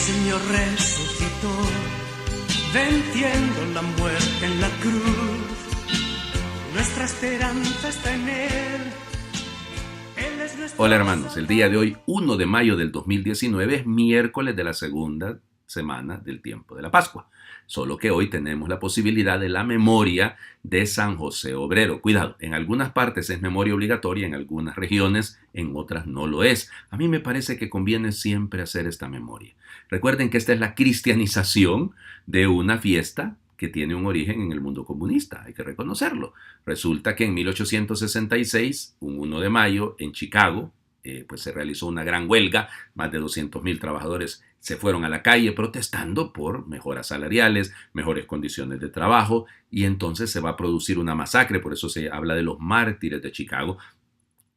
Señor resucitó, venciendo la muerte en la cruz. Nuestra esperanza está en Él. Él es nuestro... Hola hermanos, el día de hoy, 1 de mayo del 2019, es miércoles de la segunda semana del tiempo de la Pascua. Solo que hoy tenemos la posibilidad de la memoria de San José Obrero. Cuidado, en algunas partes es memoria obligatoria, en algunas regiones, en otras no lo es. A mí me parece que conviene siempre hacer esta memoria. Recuerden que esta es la cristianización de una fiesta que tiene un origen en el mundo comunista, hay que reconocerlo. Resulta que en 1866, un 1 de mayo, en Chicago, pues se realizó una gran huelga, más de 200,000 trabajadores se fueron a la calle protestando por mejoras salariales, mejores condiciones de trabajo, y entonces se va a producir una masacre, por eso se habla de los mártires de Chicago.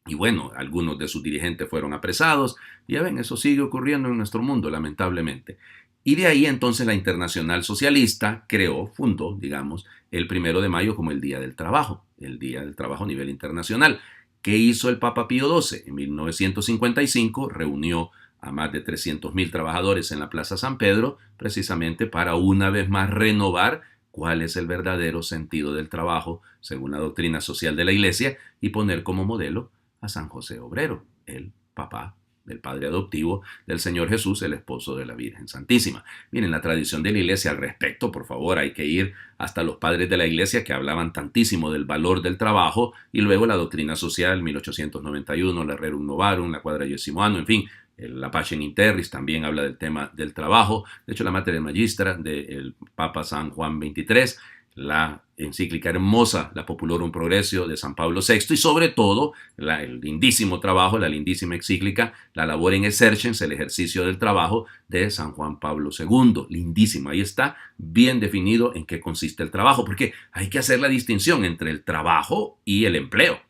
Y bueno, algunos de sus dirigentes fueron apresados, y ya ven, eso sigue ocurriendo en nuestro mundo, lamentablemente. Y de ahí entonces la Internacional Socialista fundó, digamos, el 1 de mayo como el Día del Trabajo a nivel internacional. ¿Qué hizo el Papa Pío XII? En 1955 reunió a más de 300,000 trabajadores en la Plaza San Pedro, precisamente para una vez más renovar cuál es el verdadero sentido del trabajo según la doctrina social de la Iglesia y poner como modelo a San José Obrero, el papá del padre adoptivo del Señor Jesús, el esposo de la Virgen Santísima. Miren, la tradición de la Iglesia al respecto, por favor, hay que ir hasta los padres de la Iglesia que hablaban tantísimo del valor del trabajo, y luego la doctrina social, 1891, la Rerum Novarum, la Quadragesimo Anno, en fin, la Pacem in Terris también habla del tema del trabajo. De hecho, la Mater Magistra del Papa San Juan XXIII, la encíclica hermosa, la Populorum Progressio de San Pablo VI, y sobre todo el lindísimo trabajo, la lindísima encíclica, la Laborem Exercens, el ejercicio del trabajo de San Juan Pablo II. Lindísima, ahí está bien definido en qué consiste el trabajo, porque hay que hacer la distinción entre el trabajo y el empleo.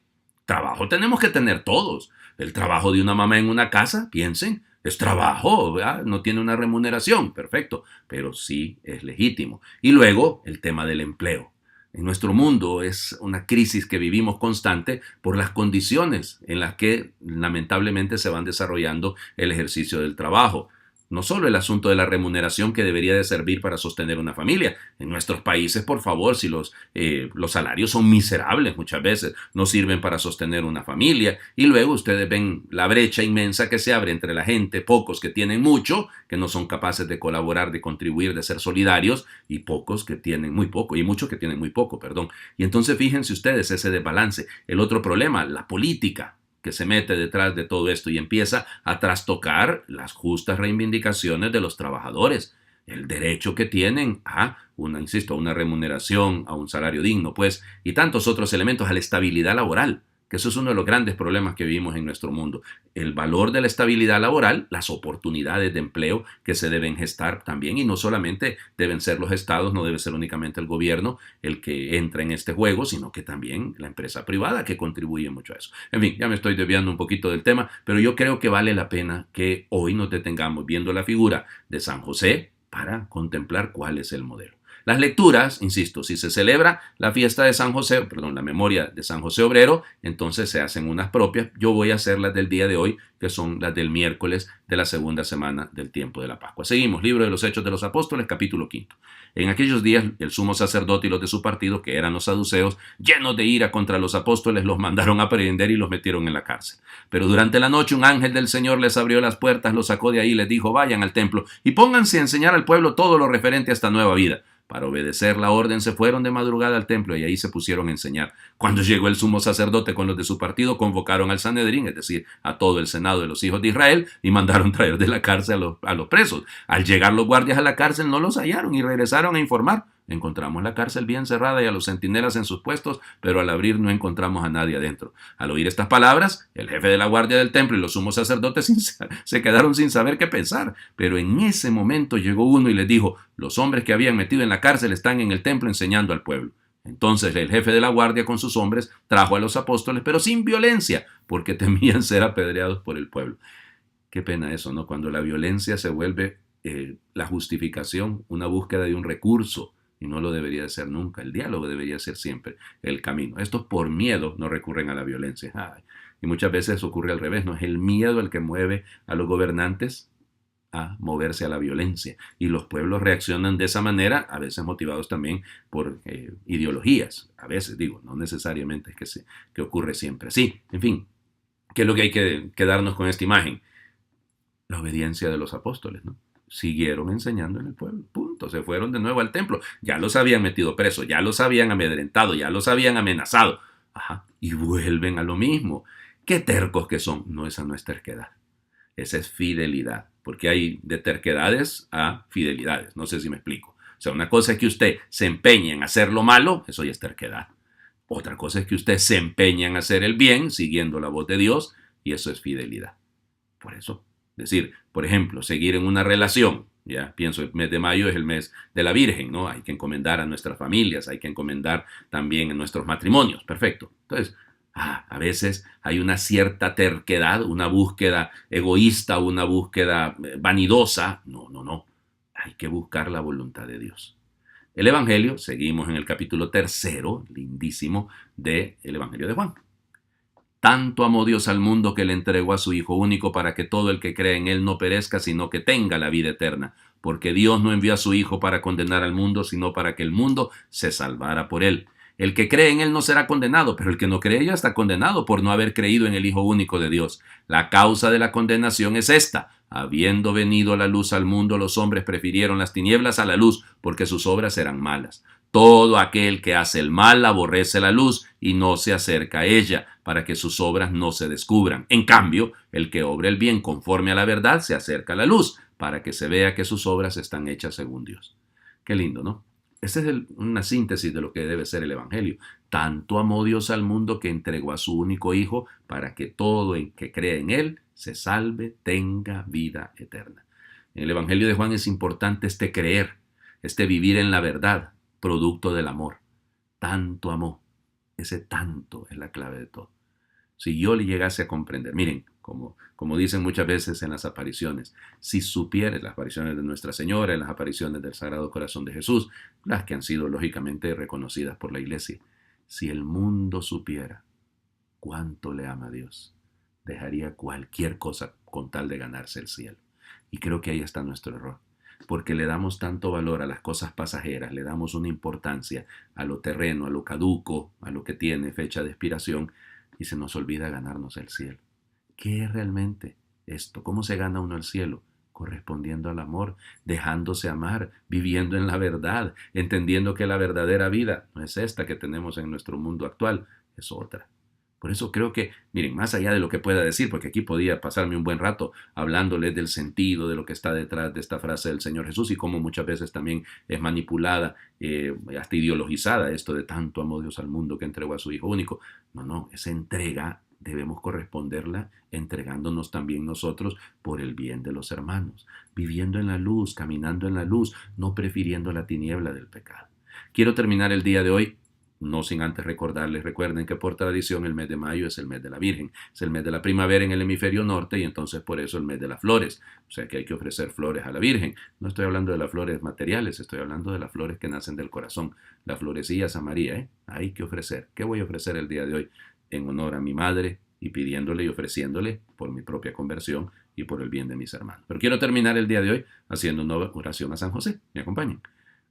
Trabajo tenemos que tener todos. El trabajo de una mamá en una casa, piensen, es trabajo, ¿verdad? No tiene una remuneración, perfecto, pero sí es legítimo. Y luego el tema del empleo. En nuestro mundo es una crisis que vivimos constante por las condiciones en las que lamentablemente se van desarrollando el ejercicio del trabajo. No solo el asunto de la remuneración que debería de servir para sostener una familia. En nuestros países, por favor, si los salarios son miserables muchas veces, no sirven para sostener una familia. Y luego ustedes ven la brecha inmensa que se abre entre la gente, pocos que tienen mucho, que no son capaces de colaborar, de contribuir, de ser solidarios, y pocos que tienen muy poco, y muchos que tienen muy poco, perdón. Y entonces fíjense ustedes ese desbalance. El otro problema, la política, que se mete detrás de todo esto y empieza a trastocar las justas reivindicaciones de los trabajadores, el derecho que tienen a una remuneración, a un salario digno, pues, y tantos otros elementos, a la estabilidad laboral, que eso es uno de los grandes problemas que vivimos en nuestro mundo. El valor de la estabilidad laboral, las oportunidades de empleo que se deben gestar también, y no solamente deben ser los estados, no debe ser únicamente el gobierno el que entra en este juego, sino que también la empresa privada que contribuye mucho a eso. En fin, ya me estoy desviando un poquito del tema, pero yo creo que vale la pena que hoy nos detengamos viendo la figura de San José para contemplar cuál es el modelo. Las lecturas, insisto, si se celebra la fiesta de San José, la memoria de San José Obrero, entonces se hacen unas propias. Yo voy a hacer las del día de hoy, que son las del miércoles de la segunda semana del tiempo de la Pascua. Seguimos, libro de los Hechos de los Apóstoles, capítulo 5. En aquellos días, el sumo sacerdote y los de su partido, que eran los saduceos, llenos de ira contra los apóstoles, los mandaron a prender y los metieron en la cárcel. Pero durante la noche un ángel del Señor les abrió las puertas, los sacó de ahí y les dijo: vayan al templo y pónganse a enseñar al pueblo todo lo referente a esta nueva vida. Para obedecer la orden se fueron de madrugada al templo y ahí se pusieron a enseñar. Cuando llegó el sumo sacerdote con los de su partido, convocaron al Sanedrín, es decir, a todo el senado de los hijos de Israel, y mandaron traer de la cárcel a los presos. Al llegar los guardias a la cárcel no los hallaron y regresaron a informar. Encontramos la cárcel bien cerrada y a los centinelas en sus puestos, pero al abrir no encontramos a nadie adentro. Al oír estas palabras, el jefe de la guardia del templo y los sumos sacerdotes se quedaron sin saber qué pensar. Pero en ese momento llegó uno y les dijo: los hombres que habían metido en la cárcel están en el templo enseñando al pueblo. Entonces el jefe de la guardia con sus hombres trajo a los apóstoles, pero sin violencia, porque temían ser apedreados por el pueblo. Qué pena eso, ¿no? Cuando la violencia se vuelve la justificación, una búsqueda de un recurso, y no lo debería de ser nunca. El diálogo debería ser siempre el camino. Estos por miedo no recurren a la violencia. Y muchas veces ocurre al revés, ¿no? Es el miedo el que mueve a los gobernantes a moverse a la violencia. Y los pueblos reaccionan de esa manera, a veces motivados también por ideologías. A veces, digo, no necesariamente es que ocurre siempre así. En fin, ¿qué es lo que hay que quedarnos con esta imagen? La obediencia de los apóstoles, ¿no? Siguieron enseñando en el pueblo, punto. Se fueron de nuevo al templo. Ya los habían metido presos, ya los habían amedrentado, ya los habían amenazado. Ajá, y vuelven a lo mismo. Qué tercos que son. No, esa no es terquedad. Esa es fidelidad. Porque hay de terquedades a fidelidades. No sé si me explico. O sea, una cosa es que usted se empeñe en hacer lo malo, eso ya es terquedad. Otra cosa es que usted se empeñe en hacer el bien, siguiendo la voz de Dios, y eso es fidelidad. Por eso, decir, por ejemplo, seguir en una relación. Ya pienso, el mes de mayo es el mes de la Virgen, ¿no? Hay que encomendar a nuestras familias, hay que encomendar también a nuestros matrimonios. Perfecto. Entonces, a veces hay una cierta terquedad, una búsqueda egoísta, una búsqueda vanidosa. No, no, no. Hay que buscar la voluntad de Dios. El Evangelio, seguimos en el capítulo 3, lindísimo, del Evangelio de Juan. Tanto amó Dios al mundo que le entregó a su Hijo único para que todo el que cree en Él no perezca, sino que tenga la vida eterna. Porque Dios no envió a su Hijo para condenar al mundo, sino para que el mundo se salvara por Él. El que cree en Él no será condenado, pero el que no cree ya está condenado por no haber creído en el Hijo único de Dios. La causa de la condenación es esta: habiendo venido la luz al mundo, los hombres prefirieron las tinieblas a la luz, porque sus obras eran malas. Todo aquel que hace el mal aborrece la luz y no se acerca a ella, para que sus obras no se descubran. En cambio, el que obra el bien conforme a la verdad se acerca a la luz, para que se vea que sus obras están hechas según Dios. Qué lindo, ¿no? Esta es una síntesis de lo que debe ser el Evangelio. Tanto amó Dios al mundo que entregó a su único Hijo para que todo el que crea en Él se salve, tenga vida eterna. En el Evangelio de Juan es importante este creer, este vivir en la verdad, producto del amor. Tanto amó. Ese tanto es la clave de todo. Si yo le llegase a comprender, miren, como dicen muchas veces en las apariciones, si supieres las apariciones de Nuestra Señora, las apariciones del Sagrado Corazón de Jesús, las que han sido lógicamente reconocidas por la Iglesia, si el mundo supiera cuánto le ama a Dios, dejaría cualquier cosa con tal de ganarse el cielo. Y creo que ahí está nuestro error, porque le damos tanto valor a las cosas pasajeras, le damos una importancia a lo terreno, a lo caduco, a lo que tiene fecha de expiración, y se nos olvida ganarnos el cielo. ¿Qué es realmente esto? ¿Cómo se gana uno el cielo? Correspondiendo al amor, dejándose amar, viviendo en la verdad, entendiendo que la verdadera vida no es esta que tenemos en nuestro mundo actual, es otra. Por eso creo que, miren, más allá de lo que pueda decir, porque aquí podía pasarme un buen rato hablándoles del sentido de lo que está detrás de esta frase del Señor Jesús y cómo muchas veces también es manipulada, hasta ideologizada, esto de tanto amó Dios al mundo que entregó a su Hijo único. No, esa entrega debemos corresponderla entregándonos también nosotros por el bien de los hermanos, viviendo en la luz, caminando en la luz, no prefiriendo la tiniebla del pecado. Quiero terminar el día de hoy no sin antes recordarles, recuerden que por tradición el mes de mayo es el mes de la Virgen, es el mes de la primavera en el hemisferio norte y entonces por eso el mes de las flores, o sea que hay que ofrecer flores a la Virgen. No estoy hablando de las flores materiales, estoy hablando de las flores que nacen del corazón, las florecillas a María, hay que ofrecer. ¿Qué voy a ofrecer el día de hoy? En honor a mi madre y pidiéndole y ofreciéndole por mi propia conversión y por el bien de mis hermanos. Pero quiero terminar el día de hoy haciendo una oración a San José. ¿Me acompañan?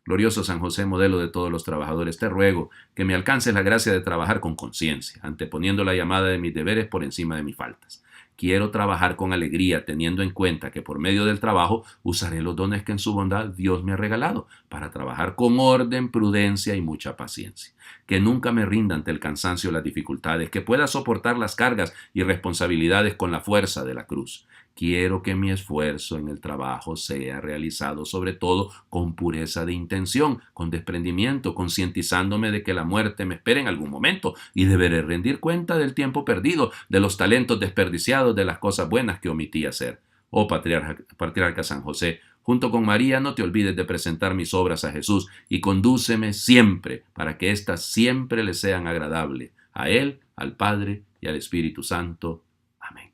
Glorioso San José, modelo de todos los trabajadores, te ruego que me alcances la gracia de trabajar con conciencia, anteponiendo la llamada de mis deberes por encima de mis faltas. Quiero trabajar con alegría, teniendo en cuenta que por medio del trabajo usaré los dones que en su bondad Dios me ha regalado, para trabajar con orden, prudencia y mucha paciencia. Que nunca me rinda ante el cansancio y las dificultades, que pueda soportar las cargas y responsabilidades con la fuerza de la cruz. Quiero que mi esfuerzo en el trabajo sea realizado sobre todo con pureza de intención, con desprendimiento, concientizándome de que la muerte me espera en algún momento y deberé rendir cuenta del tiempo perdido, de los talentos desperdiciados, de las cosas buenas que omití hacer. Oh patriarca San José, junto con María no te olvides de presentar mis obras a Jesús y condúceme siempre para que éstas siempre le sean agradables a Él, al Padre y al Espíritu Santo. Amén.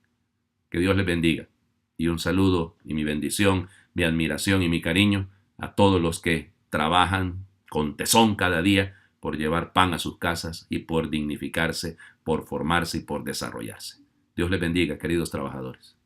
Que Dios les bendiga. Y un saludo y mi bendición, mi admiración y mi cariño a todos los que trabajan con tesón cada día por llevar pan a sus casas y por dignificarse, por formarse y por desarrollarse. Dios les bendiga, queridos trabajadores.